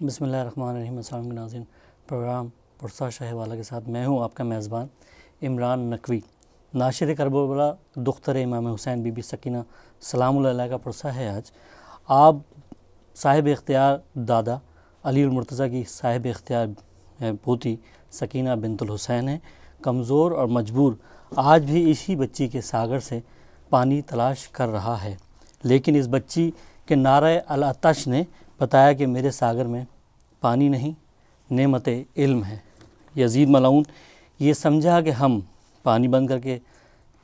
بسم اللہ الرحمن الرحیم۔ السلام علیکم ناظرین، پروگرام پرسہ شہ والا کے ساتھ میں ہوں آپ کا میزبان عمران نقوی۔ ناشر کربلا دختر امام حسین بی بی سکینہ سلام اللہ علیہ کا پرسہ ہے آج۔ آپ صاحب اختیار دادا علی المرتضیٰ کی صاحب اختیار پوتی سکینہ بنت الحسین ہیں، کمزور اور مجبور، آج بھی اسی بچی کے ساغر سے پانی تلاش کر رہا ہے، لیکن اس بچی کے نعرہ العطش نے بتایا کہ میرے ساغر میں پانی نہیں، نعمت علم ہے۔ یزید ملعون یہ سمجھا کہ ہم پانی بند کر کے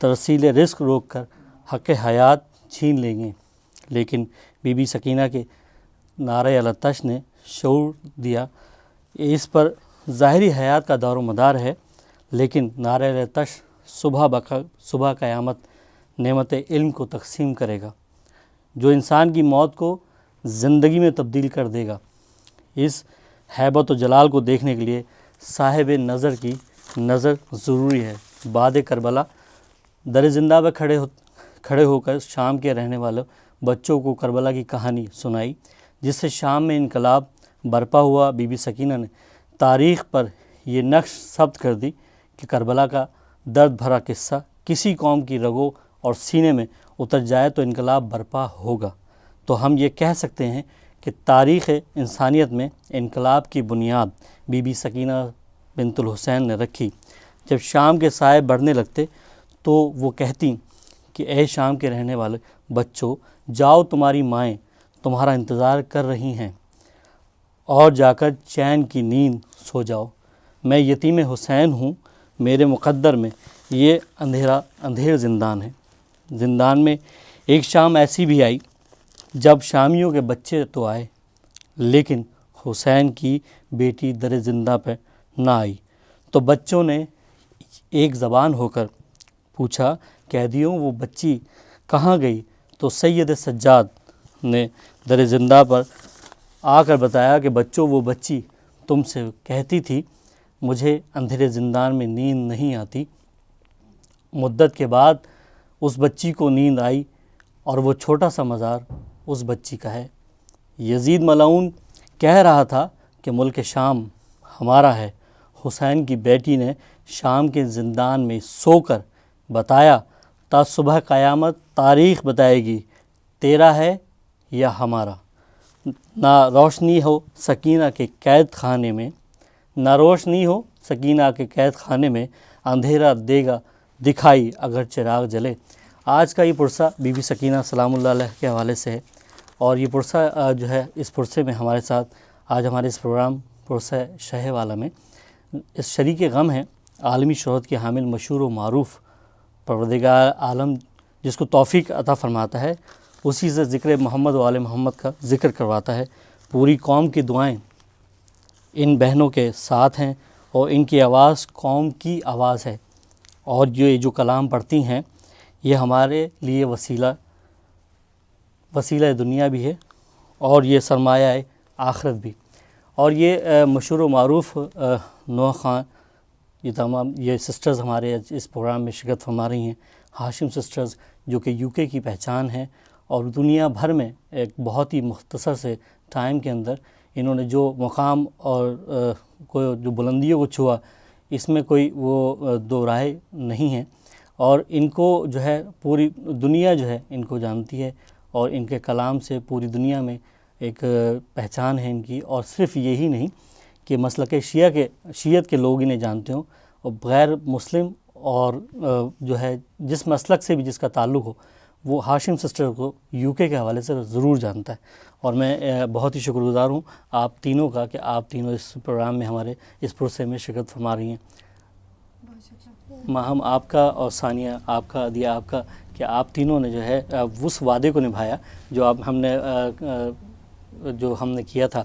ترسیل رزق روک کر حق حیات چھین لیں گے، لیکن بی بی سکینہ کے نعرہ العطش نے شعور دیا اس پر ظاہری حیات کا دار و مدار ہے، لیکن نعرہ العطش صبح قیامت نعمت علم کو تقسیم کرے گا، جو انسان کی موت کو زندگی میں تبدیل کر دے گا۔ اس ہیبت و جلال کو دیکھنے کے لیے صاحب نظر کی نظر ضروری ہے۔ بعد کربلا در زندہ پہ کھڑے ہو کر شام کے رہنے والے بچوں کو کربلا کی کہانی سنائی، جس سے شام میں انقلاب برپا ہوا۔ بی بی سکینہ نے تاریخ پر یہ نقش ثبت کر دی کہ کربلا کا درد بھرا قصہ کسی قوم کی رگوں اور سینے میں اتر جائے تو انقلاب برپا ہوگا۔ تو ہم یہ کہہ سکتے ہیں کہ تاریخ انسانیت میں انقلاب کی بنیاد بی بی سکینہ بنت الحسین نے رکھی۔ جب شام کے سائے بڑھنے لگتے تو وہ کہتی کہ اے شام کے رہنے والے بچوں، جاؤ، تمہاری مائیں تمہارا انتظار کر رہی ہیں، اور جا کر چین کی نیند سو جاؤ۔ میں یتیم حسین ہوں، میرے مقدر میں یہ اندھیر زندان ہے۔ زندان میں ایک شام ایسی بھی آئی جب شامیوں کے بچے تو آئے، لیکن حسین کی بیٹی در زندہ پہ نہ آئی۔ تو بچوں نے ایک زبان ہو کر پوچھا، قیدیوں وہ بچی کہاں گئی؟ تو سید سجاد نے در زندہ پر آ کر بتایا کہ بچوں وہ بچی تم سے کہتی تھی مجھے اندھیرے زندان میں نیند نہیں آتی۔ مدت کے بعد اس بچی کو نیند آئی، اور وہ چھوٹا سا مزار اس بچی کا ہے۔ یزید ملعون کہہ رہا تھا کہ ملک شام ہمارا ہے۔ حسین کی بیٹی نے شام کے زندان میں سو کر بتایا، تا صبح قیامت تاریخ بتائے گی تیرا ہے یا ہمارا۔ نہ روشنی ہو سکینہ کے قید خانے میں، اندھیرا دے گا دکھائی اگر چراغ جلے۔ آج کا یہ پرسہ بی بی سکینہ سلام اللہ علیہ کے حوالے سے ہے، اور یہ پرسہ جو ہے، اس پرسے میں ہمارے ساتھ آج ہمارے اس پروگرام پرسہ شہ والا میں اس شریک غم ہے عالمی شہرت کے حامل مشہور و معروف پروردگار عالم جس کو توفیق عطا فرماتا ہے، اسی سے ذکر محمد و آل محمد کا ذکر کرواتا ہے۔ پوری قوم کی دعائیں ان بہنوں کے ساتھ ہیں، اور ان کی آواز قوم کی آواز ہے، اور یہ جو کلام پڑھتی ہیں یہ ہمارے لیے وسیلہ دنیا بھی ہے، اور یہ سرمایہ آخرت بھی۔ اور یہ مشہور و معروف نوح خان، یہ تمام یہ سسٹرز ہمارے اس پروگرام میں شرکت فرما رہی ہیں، ہاشم سسٹرز، جو کہ یو کے کی پہچان ہیں، اور دنیا بھر میں ایک بہت ہی مختصر سے ٹائم کے اندر انہوں نے جو مقام اور جو بلندیوں کو چھوا، اس میں کوئی وہ دو رائے نہیں ہیں، اور ان کو جو ہے پوری دنیا جو ہے ان کو جانتی ہے، اور ان کے کلام سے پوری دنیا میں ایک پہچان ہے ان کی۔ اور صرف یہی نہیں کہ مسلک شیعت کے لوگ انہیں جانتے ہوں، اور غیر مسلم اور جو ہے جس مسلک سے بھی جس کا تعلق ہو، وہ ہاشم سسٹر کو یو کے حوالے سے ضرور جانتا ہے۔ اور میں بہت ہی شکر گزار ہوں آپ تینوں کا کہ آپ تینوں اس پروگرام میں ہمارے اس پروسے میں شرکت فرما رہی ہیں۔ ماہم آپ کا، اور ثانیہ آپ کا، عدیہ آپ کا، کہ آپ تینوں نے جو ہے اس وعدے کو نبھایا جو ہم نے کیا تھا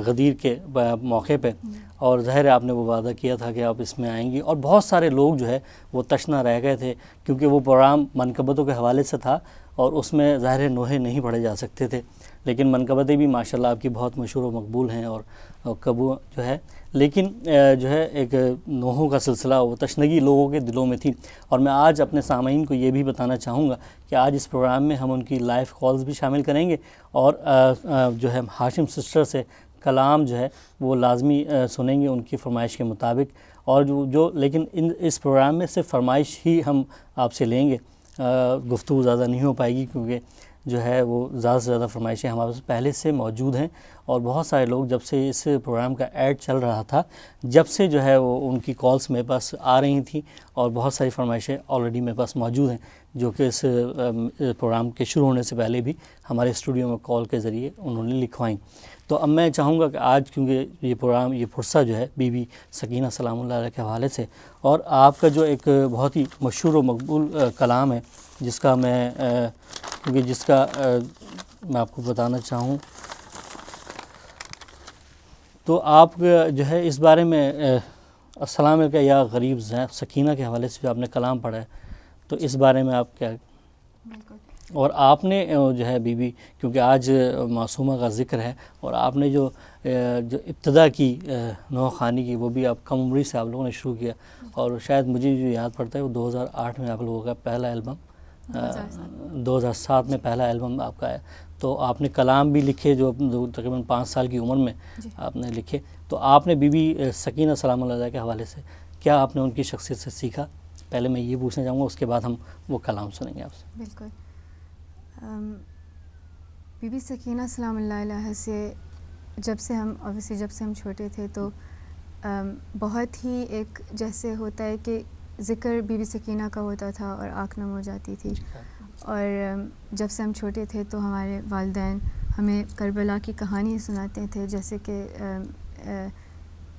غدیر کے موقع پہ، اور ظاہر ہے آپ نے وہ وعدہ کیا تھا کہ آپ اس میں آئیں گی، اور بہت سارے لوگ جو ہے وہ تشنا رہ گئے تھے، کیونکہ وہ پروگرام منقبتوں کے حوالے سے تھا، اور اس میں ظاہر نوحے نہیں پڑھے جا سکتے تھے، لیکن منقبتیں بھی ماشاءاللہ آپ کی بہت مشہور و مقبول ہیں، اور قبول جو ہے، لیکن جو ہے ایک نوحوں کا سلسلہ، وہ تشنگی لوگوں کے دلوں میں تھی۔ اور میں آج اپنے سامعین کو یہ بھی بتانا چاہوں گا کہ آج اس پروگرام میں ہم ان کی لائیو کالز بھی شامل کریں گے، اور جو ہے ہاشم سسٹر سے کلام جو ہے وہ لازمی سنیں گے ان کی فرمائش کے مطابق. اور جو لیکن اس پروگرام میں صرف فرمائش ہی ہم آپ سے لیں گے, گفتگو زیادہ نہیں ہو پائے گی, کیونکہ جو ہے وہ زیادہ سے زیادہ فرمائشیں ہمارے پاس پہلے سے موجود ہیں. اور بہت سارے لوگ جب سے اس پروگرام کا ایڈ چل رہا تھا, جب سے جو ہے وہ ان کی کالس میرے پاس آ رہی تھیں, اور بہت ساری فرمائشیں آلریڈی میرے پاس موجود ہیں جو کہ اس پروگرام کے شروع ہونے سے پہلے بھی ہمارے اسٹوڈیو میں کال کے ذریعے انہوں نے لکھوائیں. تو اب میں چاہوں گا کہ آج کیونکہ یہ پروگرام, یہ فرصہ جو ہے بی بی سکینہ سلام اللہ علیہ کے حوالے سے, اور آپ کا جو ایک بہت ہی مشہور و مقبول کلام ہے جس کا میں آپ کو بتانا چاہوں تو آپ جو ہے اس بارے میں السلام علیکم یا غریب سکینہ کے حوالے سے جو آپ نے کلام پڑھا ہے, تو اس بارے میں آپ کیا, اور آپ نے جو ہے بی بی کیونکہ آج معصومہ کا ذکر ہے, اور آپ نے جو ابتدا کی نوح خوانی کی وہ بھی آپ کم عمری سے آپ لوگوں نے شروع کیا, اور شاید مجھے جو یاد پڑتا ہے وہ 2008 میں آپ لوگوں کا پہلا البم, 2007 میں پہلا البم آپ کا ہے. تو آپ نے کلام بھی لکھے جو تقریباً 5 سال کی عمر میں آپ نے لکھے. تو آپ نے بی بی سکینہ سلام اللہ علیہ کے حوالے سے کیا آپ نے ان کی شخصیت سے سیکھا, پہلے میں یہ پوچھنا چاہوں گا, اس کے بعد ہم وہ کلام سنیں گے آپ سے. بالکل. بی بی سکینہ سلام اللہ علیہ سے جب سے ہم چھوٹے تھے تو بہت ہی ایک جیسے ہوتا ہے کہ ذکر بی بی سکینہ کا ہوتا تھا اور آنکھ نم ہو جاتی تھی. اور جب سے ہم چھوٹے تھے تو ہمارے والدین ہمیں کربلا کی کہانی سناتے تھے, جیسے کہ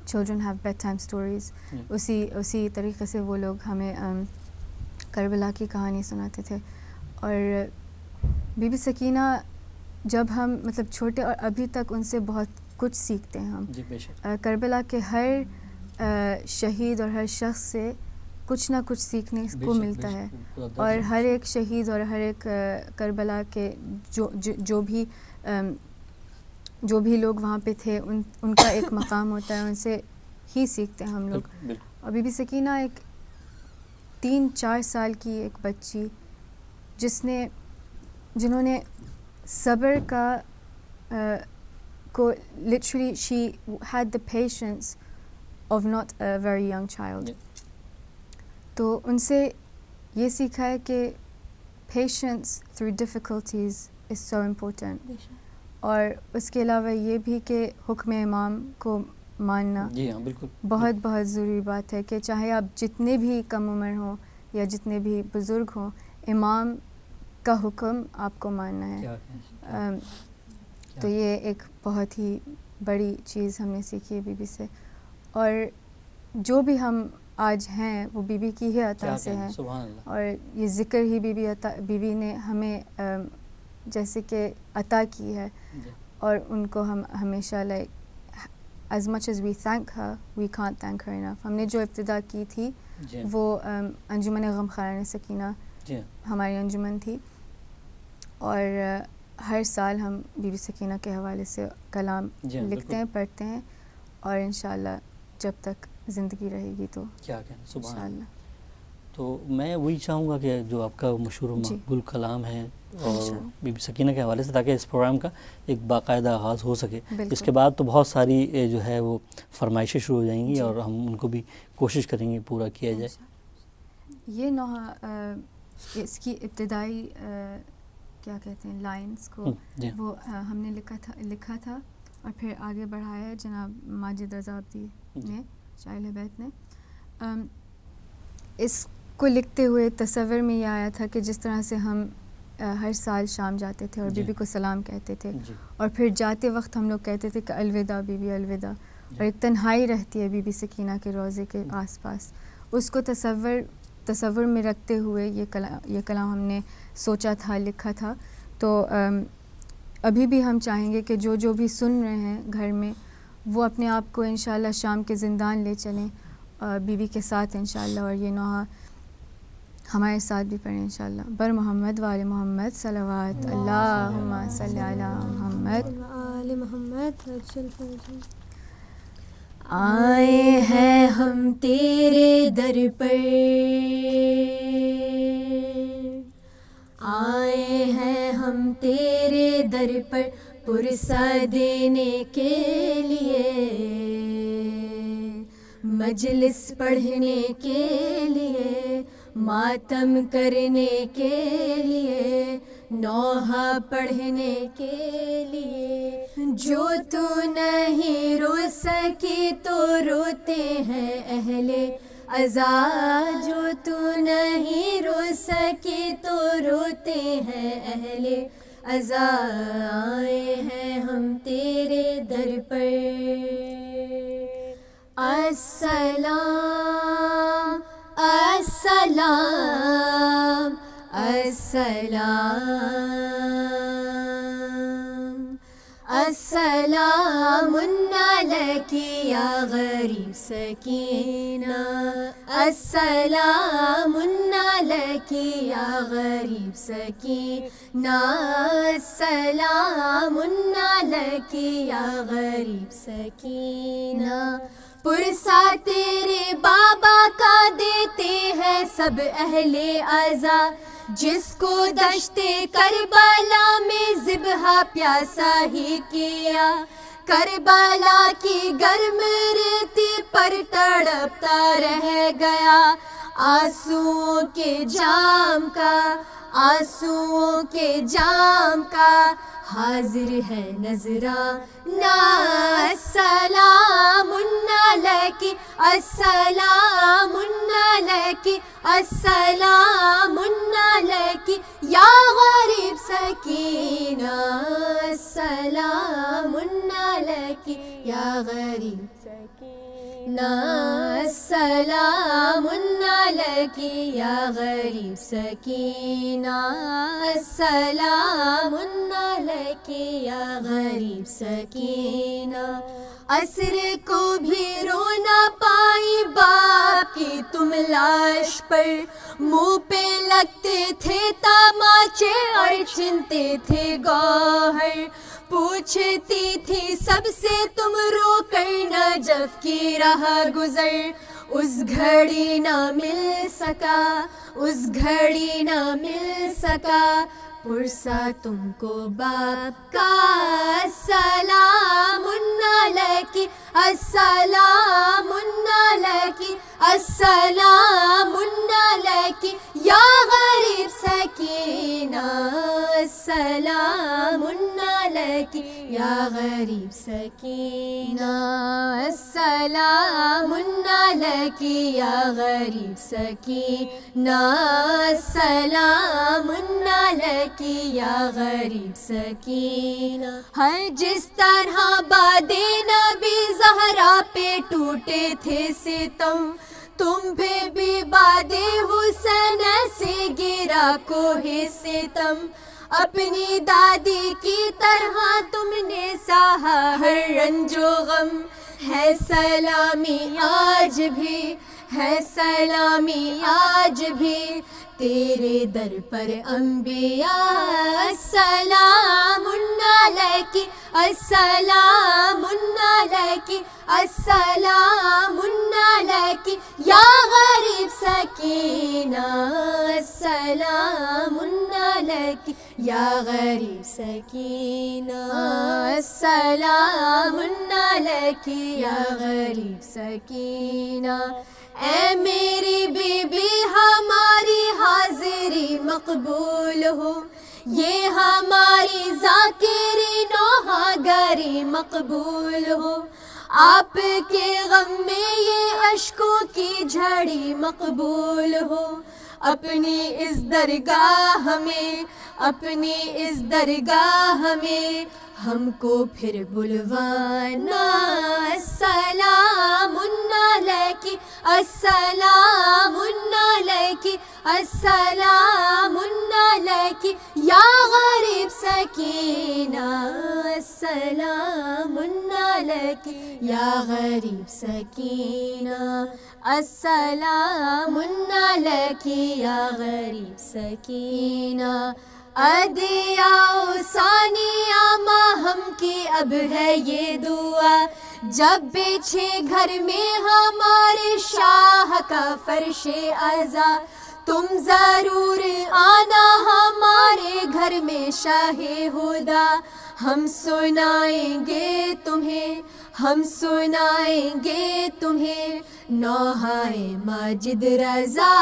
children have bed time stories, اسی طریقے سے وہ لوگ ہمیں کربلا کی کہانی سناتے تھے. اور بی بی سکینہ جب ہم مطلب چھوٹے اور ابھی تک ان سے بہت کچھ سیکھتے ہیں ہم. کربلا کے ہر شہید اور ہر شخص سے کچھ نہ کچھ سیکھنے کو ملتا ہے, اور ہر ایک شہید اور ہر ایک کربلا کے جو بھی لوگ وہاں پہ تھے ان کا ایک مقام ہوتا ہے, ان سے ہی سیکھتے ہیں ہم لوگ. اور بی بی سکینہ ایک 3-4 سال کی ایک بچی جنہوں نے صبر کو literally she had the patience of not a very young child. تو ان سے یہ سیکھا ہے کہ patience through difficulties is so important. اور اس کے علاوہ یہ بھی کہ حکم امام کو ماننا بہت بہت ضروری بات ہے, کہ چاہے آپ جتنے بھی کم عمر ہوں یا جتنے بھی بزرگ ہوں, امام کا حکم آپ کو ماننا ہے. تو یہ ایک بہت ہی بڑی چیز ہم نے سیکھی ہے بی بی سے, اور جو بھی ہم آج ہیں وہ بی بی کی ہی عطا سے ہیں. اور یہ ذکر ہی بی بی نے ہمیں جیسے کہ عطا کی ہے, اور ان کو ہم ہمیشہ as much as we thank her we can't thank her enough. ہم نے جو ابتدا کی تھی وہ انجمن غمخواران سکینہ ہماری انجمن تھی, اور ہر سال ہم بی بی سکینہ کے حوالے سے کلام لکھتے ہیں, پڑھتے ہیں, اور انشاءاللہ جب تک زندگی رہے گی تو انشاءاللہ. تو میں وہی چاہوں گا کہ جو آپ کا مشہور و مقبول کلام ہے اور بی بی سکینہ کے حوالے سے, تاکہ اس پروگرام کا ایک باقاعدہ آغاز ہو سکے. اس کے بعد تو بہت ساری جو ہے وہ فرمائشیں شروع ہو جائیں گی, اور ہم ان کو بھی کوشش کریں گے پورا کیا جائے. یہ نوحہ اس کی ابتدائی کیا کہتے ہیں لائنز کو وہ ہم نے لکھا تھا اور پھر آگے بڑھایا ہے جناب ماجد رضا عبدی نے, شاعر بیت نے. اس کو لکھتے ہوئے تصور میں یہ آیا تھا کہ جس طرح سے ہم ہر سال شام جاتے تھے اور بی بی کو سلام کہتے تھے, اور پھر جاتے وقت ہم لوگ کہتے تھے کہ الوداع بی بی الوداع, اور ایک تنہائی رہتی ہے بی بی سکینہ کے روضے کے آس پاس. اس کو تصور میں رکھتے ہوئے یہ کلام ہم نے سوچا تھا, لکھا تھا. تو ابھی بھی ہم چاہیں گے کہ جو بھی سن رہے ہیں گھر میں وہ اپنے آپ کو انشاءاللہ شام کے زندان لے چلیں بی بی کے ساتھ انشاءاللہ, اور یہ نوحہ ہمارے ساتھ بھی پڑھیں انشاءاللہ. بر محمد وآل محمد صلوات اللہم صلی علی محمد وآل محمد. آئے ہیں ہم تیرے در پر, آئے ہیں ہم تیرے در پر, پرسہ دینے کے لیے، مجلس پڑھنے کے لیے، ماتم کرنے کے لیے، نوحہ پڑھنے کے لیے. جو تو نہیں رو سکی تو روتے ہیں اہل عزا، جو تو نہیں رو سکی تو روتے ہیں اہل عزا. آئے ہیں ہم تیرے در پر. السلام السلام السلام. السلام علیکی یا غریب سکینہ، السلام علیکی یا غریب سکینہ، السلام علیکی یا غریب سکینہ. پرسہ تیرے بابا کا دیتے ہیں سب اہل عزا، جس کو دشت کربلا میں ذبح پیاسا ہی کیا. کربلا کی گرم ریتی پر تڑپتا رہ گیا، آنسوؤں کے جام کا، آنسوؤں کے جام کا حاضر ہے نذرانہ. السلام علیکی، السلام علیکی، السلام علیکی یا غریب سکینہ، السلام علیکی یا غریب سکینہ، السلام علیکی یا غریب سکینہ، السلام علیکی یا غریب سکینہ. عصر کو بھی رو نہ پائی باپ کی تم لاش پر، منہ پہ لگتے تھے تماچے اور چھنتے تھے گوہر. پوچھتی تھی سب سے تم رو کر نجف کی راہ گزر. اس گھڑی نہ مل سکا، اس گھڑی نہ مل سکا پرسہ تم کو باپ کا. السلام علیکی، السلام علیکی، السلام علیکی یا غریب سکینہ، السلام علیکی یا غریب سکینہ، السلام علیکی یا غریب سکینہ، السلام علیکی یا غریب سکینہ. ہر جس طرح باد نبی زہرا پہ ٹوٹے تھے ستم، تم پہ بھی باد حسین سے گرا کوہ ستم. اپنی دادی کی طرح تم نے سہا ہر رنج و غم. ہے سلامی آج بھی، ہے سلامی آج بھی تیرے در پر انبیاء. السلام علیکی، السلام علیکی، السلام علیکی یا غریب سکینہ، السلام علیکی یا غریب سکینہ، السلام علیکی یا غریب سکینہ. اے میری بی بی ہماری حاضری مقبول ہو، یہ ہماری ذاکری نوحہ گری مقبول ہو. آپ کے غم میں یہ اشکوں کی جھڑی مقبول ہو. اپنی اس درگاہ میں، اپنی اس درگاہ میں ہم کو پھر بلوانا. السلام علیکی، السلام علیکی، السلام علیکی یا غریب سکینہ، السلام علیکی یا غریب سکینہ، السلام علیکی یا غریب سکینہ. ادیاؤ ثانیہ ماہم کی اب ہے یہ دعا، جب بچھے گھر میں ہمارے شاہ کا فرش عزا. تم ضرور آنا ہمارے گھر میں شاہ ہدا، ہم سنائیں گے تمہیں، ہم سنائیں گے تمہیں نوحۂ ماجد رضا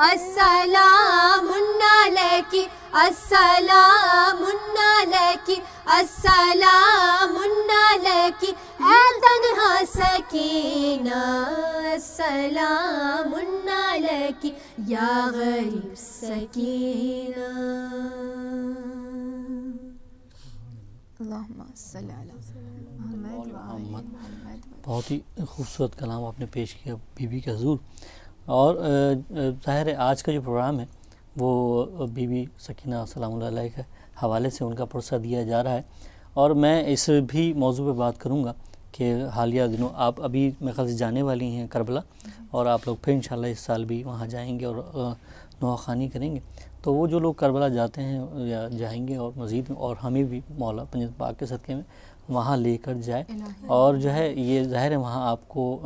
السلام علیکی، السلام علیکی، السلام علیکی اے تنہا سکینہ، السلام علیکی یا غریب سکینہ۔ اللہم صلی علی محمد وآل محمد۔ بہت ہی خوبصورت کلام آپ نے پیش کیا بی بی کے حضور، اور ظاہر ہے آج کا جو پروگرام ہے وہ بی بی سکینہ سلام اللہ علیہ کے حوالے سے ان کا پرسہ دیا جا رہا ہے، اور میں اس بھی موضوع پہ بات کروں گا کہ حالیہ دنوں آپ ابھی میرے خیال سے جانے والی ہیں کربلا، اور آپ لوگ پھر انشاءاللہ اس سال بھی وہاں جائیں گے اور نوحہ خوانی کریں گے، تو وہ جو لوگ کربلا جاتے ہیں یا جائیں گے اور مزید اور ہمیں بھی مولا پنجت پاک کے صدقے میں وہاں لے کر جائے، اور جو ہے یہ ظاہر ہے وہاں آپ کو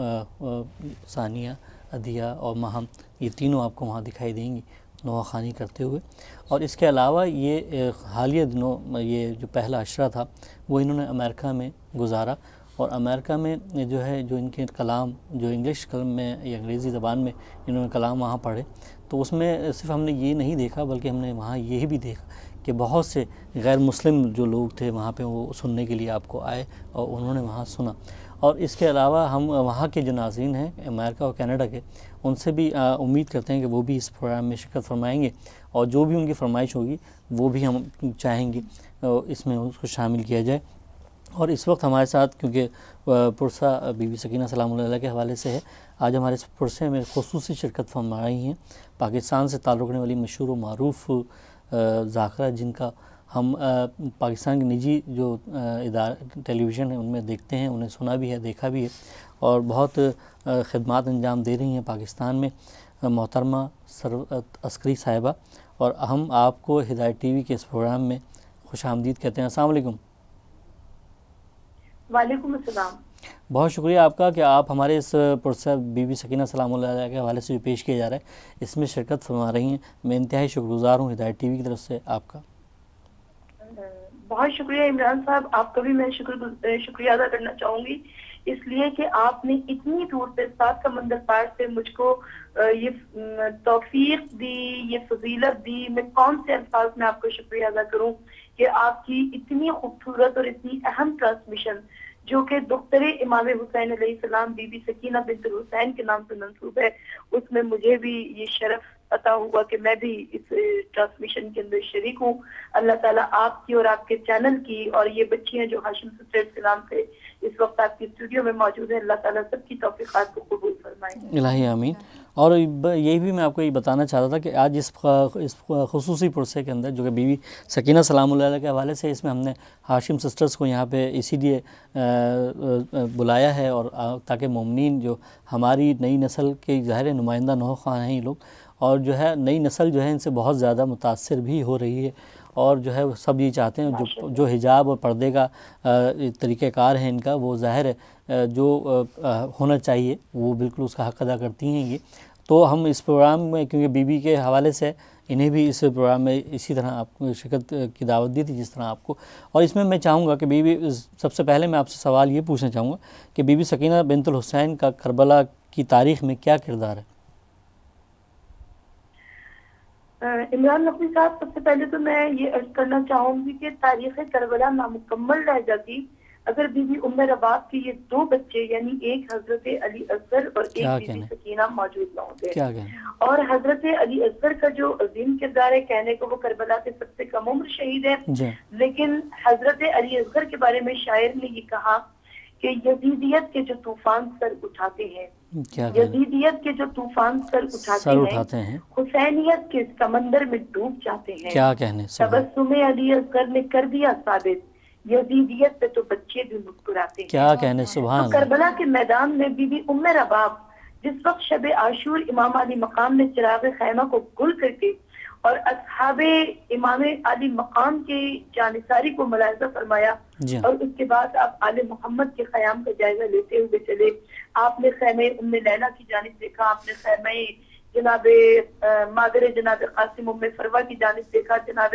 ثانیہ، عدیہ اور مہم یہ تینوں آپ کو وہاں دکھائی دیں گی نوحہ خوانی کرتے ہوئے۔ اور اس کے علاوہ یہ حالیہ دنوں یہ جو پہلا عشرہ تھا وہ انہوں نے امریکہ میں گزارا، اور امریکہ میں جو ہے جو ان کے کلام جو انگلش میں یا انگریزی زبان میں انہوں نے کلام وہاں پڑھے، تو اس میں صرف ہم نے یہ نہیں دیکھا بلکہ ہم نے وہاں یہ بھی دیکھا کہ بہت سے غیر مسلم جو لوگ تھے وہاں پہ وہ سننے کے لیے آپ کو آئے اور انہوں نے وہاں سنا۔ اور اس کے علاوہ ہم وہاں کے جو ناظرین ہیں امریکہ اور کینیڈا کے، ان سے بھی امید کرتے ہیں کہ وہ بھی اس پروگرام میں شرکت فرمائیں گے، اور جو بھی ان کی فرمائش ہوگی وہ بھی ہم چاہیں گے اس میں اس کو شامل کیا جائے۔ اور اس وقت ہمارے ساتھ کیونکہ پرسہ بی بی سکینہ سلام اللہ علیہ کے حوالے سے ہے، آج ہمارے اس پرسے میں خصوصی شرکت فرما رہی ہیں پاکستان سے تعلق رکھنے والی مشہور و معروف ذاکرہ، جن کا ہم پاکستان کے نجی جو ٹیلی ویژن ہے ان میں دیکھتے ہیں، انہیں سنا بھی ہے، دیکھا بھی ہے، اور بہت خدمات انجام دے رہی ہیں پاکستان میں، محترمہ ثروت عسکری صاحبہ، اور ہم آپ کو ہدایت ٹی وی کے اس پروگرام میں خوش آمدید کہتے ہیں۔ السلام علیکم۔ وعلیکم السلام۔ بہت شکریہ آپ کا کہ آپ ہمارے اس پرسہ بی بی سکینہ سلام اللہ علیہ کے حوالے سے جو پیش کیا جا رہا ہے اس میں شرکت فرما رہی ہیں۔ میں انتہائی شکر گزار ہوں ہدایت ٹی وی کی طرف سے آپ کا۔ بہت شکریہ عمران صاحب، آپ کا بھی میں شکریہ ادا کرنا چاہوں گی، اس لیے کہ آپ نے اتنی دور سے 7 سمندر پار سے مجھ کو یہ توفیق دی، یہ فضیلت دی، میں کون سے الفاظ میں آپ کو شکریہ ادا کروں کہ آپ کی اتنی خوبصورت اور اتنی اہم ٹرانسمیشن جو کہ دختر امام حسین علیہ السلام بی بی سکینہ بنت الحسین کے نام سے منسوب ہے، اس میں مجھے بھی یہ شرف عطا ہوا کہ میں بھی اس ٹرانسمیشن کے اندر شریک ہوں۔ اللہ تعالیٰ آپ کی اور آپ کے چینل کی، اور یہ بچیاں جو ہاشم سسٹرز کے نام سے اس وقت آپ کی اسٹوڈیو میں موجود ہیں، اللہ تعالیٰ سب کی توفیقات کو قبول فرمائیں۔ الہی آمین۔ اور یہی بھی میں آپ کو یہ بتانا چاہتا تھا کہ آج اس خصوصی پرسے کے اندر جو کہ بی بی سکینہ سلام اللہ علیہ کے حوالے سے، اس میں ہم نے ہاشم سسٹرز کو یہاں پہ اسی لیے بلایا ہے، اور تاکہ مومنین جو ہماری نئی نسل کے ظاہر نمائندہ نوحہ خواہ ہیں یہ لوگ، اور جو ہے نئی نسل جو ہے ان سے بہت زیادہ متاثر بھی ہو رہی ہے، اور جو ہے سب یہ چاہتے ہیں جو حجاب اور پردے کا طریقہ کار ہے ان کا، وہ ظاہر ہے جو ہونا چاہیے وہ بالکل اس کا حق ادا کرتی ہیں یہ۔ تو ہم اس پروگرام میں کیونکہ بی بی کے حوالے سے انہیں بھی اس پروگرام میں اسی طرح آپ کو شرکت کی دعوت دی تھی جس طرح آپ کو، اور اس میں چاہوں گا کہ بی بی سب سے پہلے میں آپ سے سوال یہ پوچھنا چاہوں گا کہ بی بی سکینہ بنت الحسین کا کربلا کی تاریخ میں کیا کردار ہے؟ عمران نقوی صاحب، سب سے پہلے تو میں یہ عرض کرنا چاہوں گی کہ تاریخ کربلا نامکمل رہ جاتی اگر بی بی ام رباب کے یہ 2 بچے یعنی ایک حضرت علی اصغر اور ایک بی بی سکینہ موجود نہ ہوتے، اور حضرت علی اصغر کا جو عظیم کردار ہے، کہنے کو وہ کربلا کے سب سے کم عمر شہید ہے، لیکن حضرت علی اصغر کے بارے میں شاعر نے یہ کہا کہ یزیدیت کے جو طوفان سر اٹھاتے ہیں، یزیدیت کے جو طوفان سر اٹھاتے ہیں، حسینیت کے سمندر میں ڈوب جاتے ہیں، کیا کہنے، تبسم علی اصغر نے کر دیا ثابت، یزیدیت پہ تو بچے بھی مسکراتے ہیں، کیا کہنے، سبحان اللہ۔ کربلا کے میدان میں بی بی ام رباب جس وقت شب عاشور امام علی مقام نے چراغ خیمہ کو گل کر کے اور اصحاب امام علی مقام کی جانثاری کو ملاحظہ فرمایا، اور اس کے بعد آپ آل محمد کے قیام کا جائزہ لیتے ہوئے چلے، آپ نے خیمہ ام لیلہ کی جانب دیکھا، آپ نے خیمہ جناب مادر جناب قاسم ام فروہ کی جانب دیکھا، جناب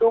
2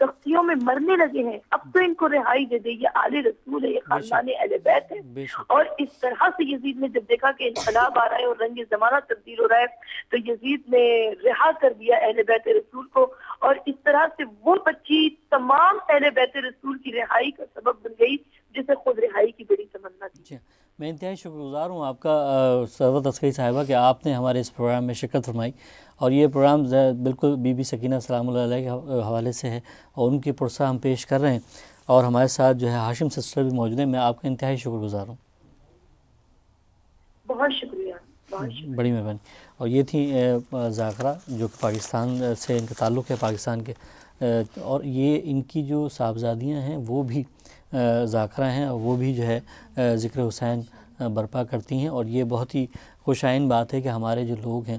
سختیوں میں مرنے لگے ہیں، اب تو ان کو رہائی دے دے، یہ آل رسول ہے، یہ خاندان اہل بیت ہے. اور اس طرح سے یزید نے جب دیکھا کہ انقلاب آ رہا ہے اور رنگ زمانہ تبدیل ہو رہا ہے تو یزید نے رہا کر دیا اہل بیت رسول کو، اور اس طرح سے وہ بچی تمام اہل بیت رسول کی رہائی کا سبب بن گئی جسے خود رہائی کی بڑی تمنا تھی. میں انتہائی شکر گزار ہوں آپ کا ثروت عسکری صاحبہ کہ آپ نے ہمارے اس پروگرام میں شرکت فرمائی، اور یہ پروگرام بالکل بی بی سکینہ سلام اللہ علیہ کے حوالے سے ہے اور ان کی پرسہ ہم پیش کر رہے ہیں، اور ہمارے ساتھ جو ہے ہاشم سسٹر بھی موجود ہیں. میں آپ کا انتہائی شکر گزار ہوں. بہت شکریہ، بہت شکریہ. بڑی مہربانی. اور یہ تھی ذاکرہ جو کہ پاکستان سے ان کا تعلق ہے، پاکستان کے، اور یہ ان کی جو صاحبزادیاں ہیں وہ بھی ذاکرہ ہیں، اور وہ بھی جو ہے ذکر حسین برپا کرتی ہیں. اور یہ بہت ہی خوش آئند بات ہے کہ ہمارے جو لوگ ہیں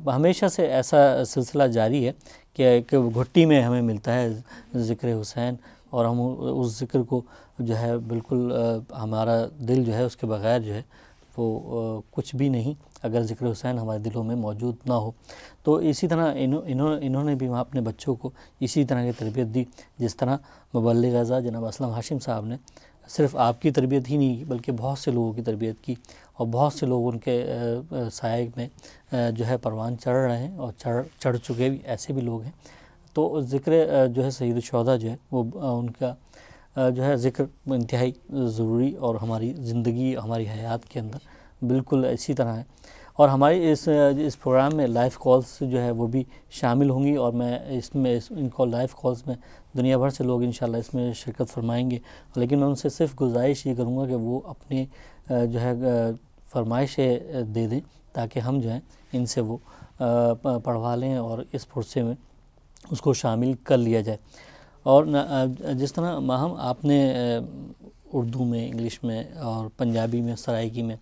ہمیشہ سے ایسا سلسلہ جاری ہے کہ ایک گھٹی میں ہمیں ملتا ہے ذکر حسین، اور ہم اس ذکر کو جو ہے بالکل ہمارا دل جو ہے اس کے بغیر جو ہے وہ کچھ بھی نہیں اگر ذکر حسین ہمارے دلوں میں موجود نہ ہو. تو اسی طرح انہوں نے بھی وہاں اپنے بچوں کو اسی طرح کی تربیت دی جس طرح مبلغ اعظم جناب اسلم ہاشم صاحب نے صرف آپ کی تربیت ہی نہیں بلکہ بہت سے لوگوں کی تربیت کی، اور بہت سے لوگ ان کے سائے میں جو ہے پروان چڑھ رہے ہیں اور چڑھ چکے بھی ایسے بھی لوگ ہیں. تو ذکر جو ہے سید الشہداء جو ہے وہ ان کا جو ہے ذکر انتہائی ضروری اور ہماری زندگی ہماری حیات کے اندر بالکل اسی طرح ہے. اور ہماری اس پروگرام میں لائیو کالز جو ہے وہ بھی شامل ہوں گی، اور میں اس میں ان کو لائیو کالز میں دنیا بھر سے لوگ انشاءاللہ اس میں شرکت فرمائیں گے. لیکن میں ان سے صرف گزارش یہ کروں گا کہ وہ اپنے جو ہے فرمائشیں دے دیں تاکہ ہم جو ہیں ان سے وہ پڑھوا لیں اور اس پرسے میں اس کو شامل کر لیا جائے. اور جس طرح ماہم آپ نے اردو میں، انگلش میں اور پنجابی میں، سرائکی میں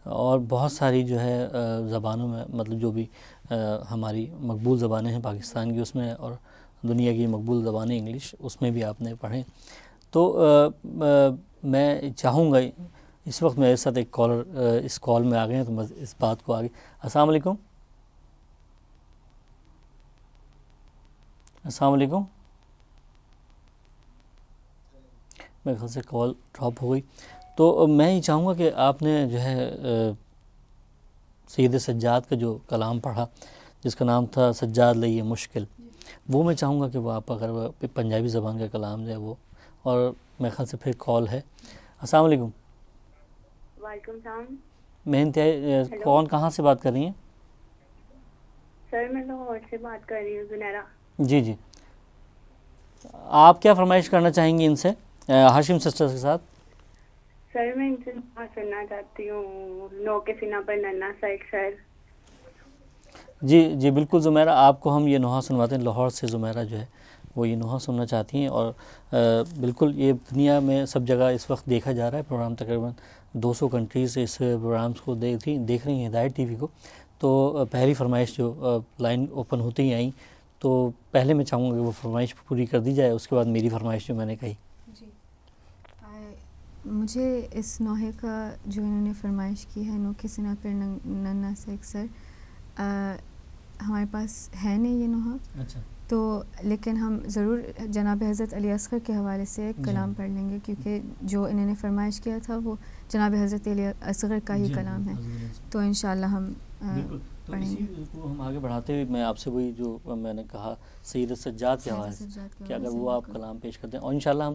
اور بہت ساری جو ہے زبانوں میں، مطلب جو بھی ہماری مقبول زبانیں ہیں پاکستان کی اس میں، اور دنیا کی مقبول زبانیں انگلش اس میں بھی آپ نے پڑھیں. تو میں چاہوں گا اس وقت میرے ساتھ ایک کالر اس کال میں آ گئے ہیں تو میں اس بات کو آگے. السلام علیکم. السلام علیکم. میرے خیال سے کال ڈراپ ہو گئی. تو میں یہ چاہوں گا کہ آپ نے جو ہے سید سجاد کا جو کلام پڑھا جس کا نام تھا سجاد لئیے مشکل، وہ میں چاہوں گا کہ وہ آپ اگر پنجابی زبان کا کلام جو ہے وہ، اور میرے خیال سے پھر کال ہے. السلام علیکم. وعلیکم السلام. میں انتہائی کون کہاں سے بات کر رہی ہیں؟ سر میں لاہور سے بات کر رہی ہوں، زنیرہ. جی جی، آپ کیا فرمائش کرنا چاہیں گی ان سے ہاشم سسٹر کے ساتھ؟ سر میں ان سے دعا سننا چاہتی ہوں، نو کے سینہ پر ننا سا ایک شعر. جی جی بالکل زمیرہ، آپ کو ہم یہ نوحہ سنواتے ہیں. لاہور سے زمیرہ جو ہے وہ یہ نوحہ سننا چاہتی ہیں، اور بالکل یہ دنیا میں سب جگہ اس وقت دیکھا جا رہا ہے پروگرام، تقریباً 200 کنٹریز اس پروگرامز کو دیکھ رہی ہیں ہدایت ٹی وی کو. تو پہلی فرمائش جو لائن اوپن ہوتے ہی آئیں، تو پہلے میں چاہوں گا کہ وہ فرمائش پوری کر دی جائے، اس کے بعد میری فرمائش جو میں نے کہی. جی مجھے اس نوحے کا جو انہوں نے فرمائش کی ہے، نو کے سینہ پر ننا سے ایک سر، ہمارے پاس ہے نہیں یہ نوحہ. اچھا. تو لیکن ہم ضرور جناب حضرت علی اصغر کے حوالے سے ایک کلام پڑھ لیں گے، کیونکہ جو انہوں نے فرمائش کیا تھا وہ جناب حضرت علی اصغر کا ہی کلام ہے. تو انشاءاللہ ہم پڑھیں گے. کو ہم آگے بڑھاتے ہوئے میں آپ سے وہی جو میں نے کہا سید سجاد کے حوالے سے کہ اگر وہ آپ کلام پیش کرتے ہیں، اور انشاءاللہ ہم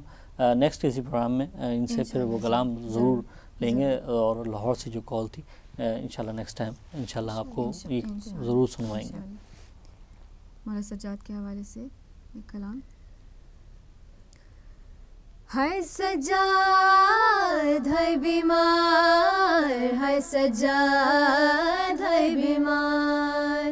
نیکسٹ اسی پروگرام میں ان سے پھر وہ کلام ضرور لیں گے. اور لاہور سے جو کال تھی انشاءاللہ نیکسٹ ٹائم انشاءاللہ آپ کو یہ ضرور سنوائیں گے. مولا سجاد کے حوالے سے ایک کلام. ہائے سجاد ہے بیمار، ہائے سجاد ہے بیمار،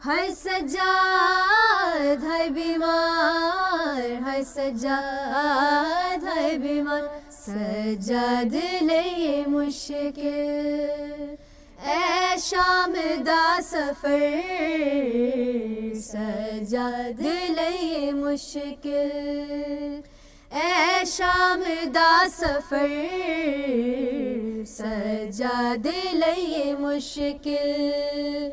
ہائے سجاد ہے بیمار، ہائے سجاد ہے بیمار، سجاد لئے مشکل اے شام دا سفر، سجاد لئے مشکل اے شام دا سفر، سجاد لئے مشکل،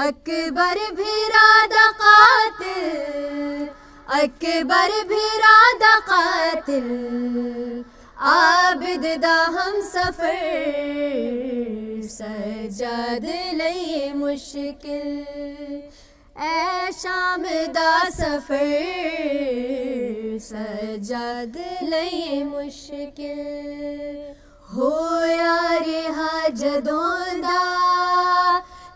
اکبر بھرا دا قاتل، اکبر بھرادہ قاتل عابد دا ہم سفر سجاد لئی مشکل اے شام دا سفر سجاد لئی مشکل ہو یار جدوں دا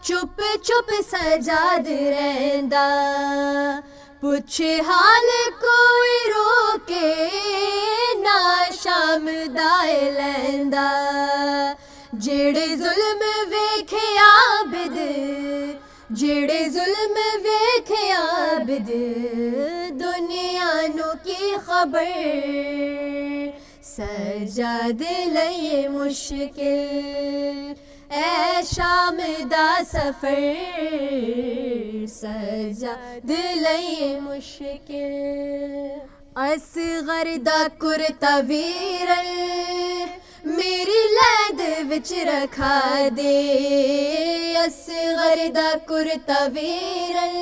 چپ چپ سجاد رہندا پوچھ حال کوئی روکے نہ شام دائے لیندا جڑے ظلم ویکھے عابد جڑے ظلم ویکھے عابد دنیا نو کی خبر سجاد لئی مشکل اے شام دا سفر سجاد لئی مشکل اصغر دا کرتا ویرل میری لید وچ رکھا دے اصغر دا کرتا ویرل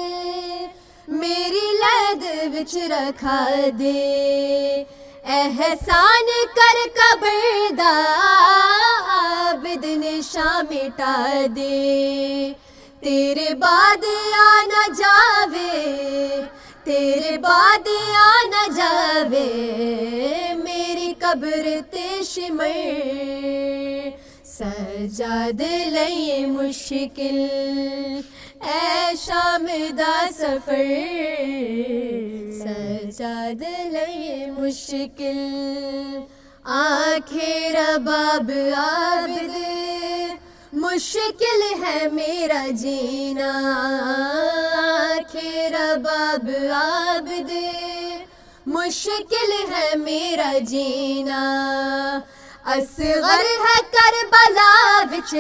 میری لید وچ رکھا دے احسان کر قبر دا عابد نشاں مٹا دے تیرے بعد آ نہ جاوے تیرے بعد آ نہ جاوے میری قبر تے شمر سجاد لئی مشکل اے شام دا سفر سجاد لئی مشکل آنکھیں رباب عابد مشکل ہے میرا جینا آنکھیں رباب عابد مشکل ہے میرا جینا اصغر ہے کربلا وچ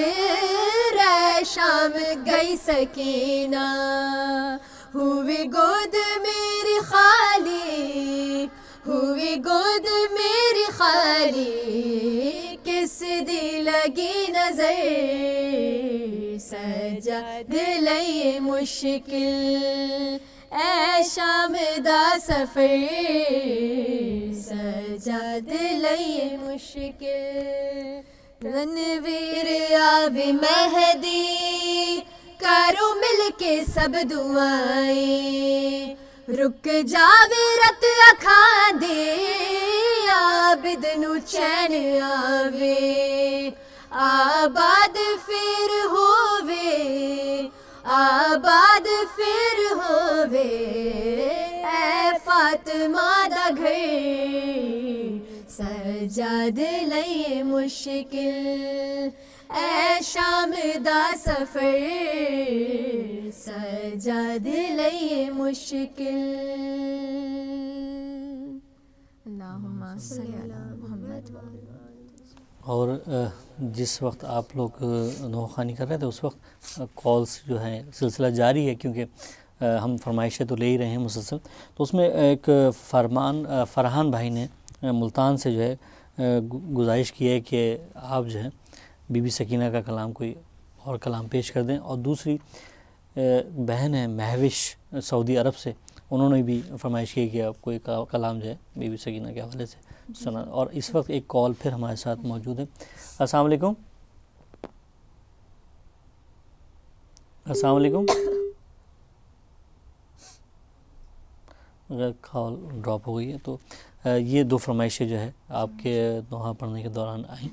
رہ شام گئی سکینہ ہوئی گود میری خالی ہوئی گود میری خالی کس دی لگی نظر سجاد لئی مشکل اے شام دا سفر سجاد لئی مشکل رنویر آوی مہدی کرو مل کے سب دعائیں رک جاوے رت اکھاں دے عابد نو چین آوے آباد پھر ہووے آباد پھر ہووے اے فاطمہ دا گھر سجاد لئی مشکل اے شام دا سفر سجاد لئی مشکل اللہم صلی علی محمد اور جس وقت آپ لوگ نوخوانی کر رہے تھے اس وقت کالز جو ہیں سلسلہ جاری ہے کیونکہ ہم فرمائشیں تو لے ہی رہے ہیں مسلسل. تو اس میں ایک فرحان بھائی نے ملتان سے جو ہے گزارش کی ہے کہ آپ جو ہے بی بی سکینہ کا کلام کوئی اور کلام پیش کر دیں. اور دوسری بہن ہے مہوش سعودی عرب سے، انہوں نے بھی فرمائش کی کہ آپ کوئی کلام جو ہے بی بی سکینہ کے حوالے سے سنا. اور اس وقت ایک کال پھر ہمارے ساتھ موجود ہے. السلام علیکم. السلام علیکم. اگر کال ڈراپ ہو گئی ہے تو یہ دو فرمائشیں جو ہے آپ کے نوحہ پڑھنے کے دوران آئیں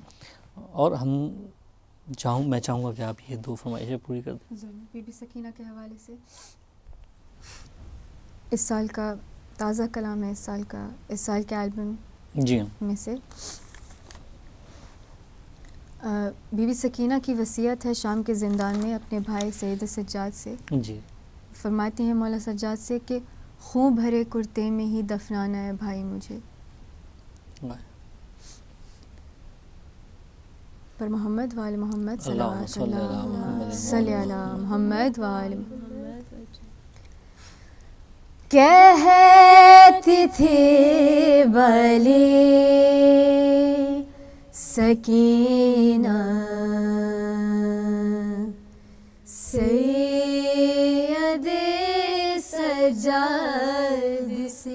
اور میں چاہوں گا کہ آپ یہ دو فرمائشیں پوری کر دیں. بی بی سکینہ کے حوالے سے اس سال کا تازہ کلام ہے، اس سال کے البم جی ہاں میں سے بی بی سکینہ کی وصیت ہے شام کے زندان میں اپنے بھائی سید سجاد سے. جی فرماتی ہیں مولا سجاد سے کہ خون بھرے کرتے میں ہی دفنانا ہے بھائی مجھے. پر محمد وآل محمد صلوات اللہ صلی علی محمد وآل محمد. کہتی تھی بلی سکینہ سید سجاد سے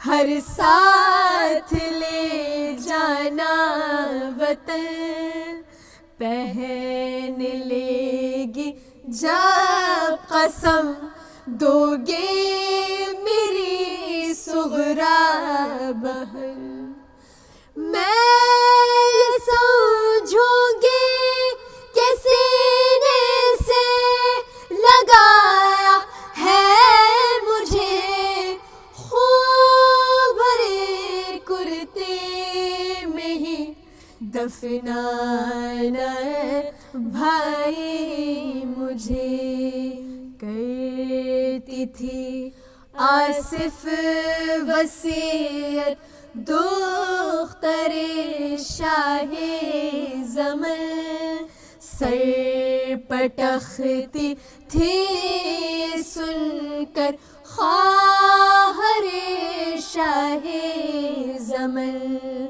ہر ساتھ لے جانا وطن پہن لے گی جب قسم دو گے میری صغرا بہن میں یہ سمجھوں گی کہ سینے سے لگایا ہے مجھے خوب بھرے کرتے میں ہی دفنانا بھائی مجھے کرتی تھی آصف وصیت دختر شاہ زمن سر پٹختی تھی سن کر خواہر شاہ زمن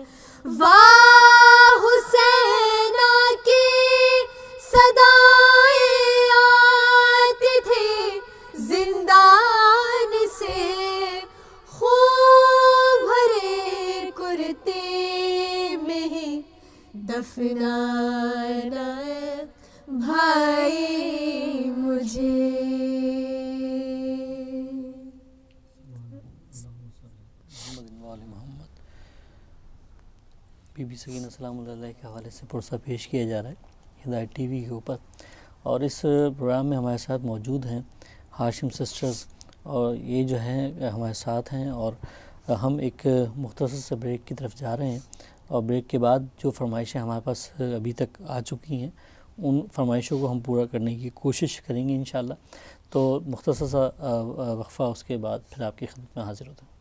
واہ حسینہ کی صدائیں آتی تھی زندان سے خوب بھرے کرتے میں ہی دفنانا بھائی مجھے. بی بی سکینہ سلام اللہ علیہ کے حوالے سے پرسہ پیش کیا جا رہا ہے ہدایت ٹی وی کے اوپر، اور اس پروگرام میں ہمارے ساتھ موجود ہیں ہاشم سسٹرز، اور یہ جو ہیں ہمارے ساتھ ہیں، اور ہم ایک مختصر سے بریک کی طرف جا رہے ہیں، اور بریک کے بعد جو فرمائشیں ہمارے پاس ابھی تک آ چکی ہیں ان فرمائشوں کو ہم پورا کرنے کی کوشش کریں گے انشاءاللہ. تو مختصر سا وقفہ، اس کے بعد پھر آپ کی خدمت میں حاضر ہوتا ہوں.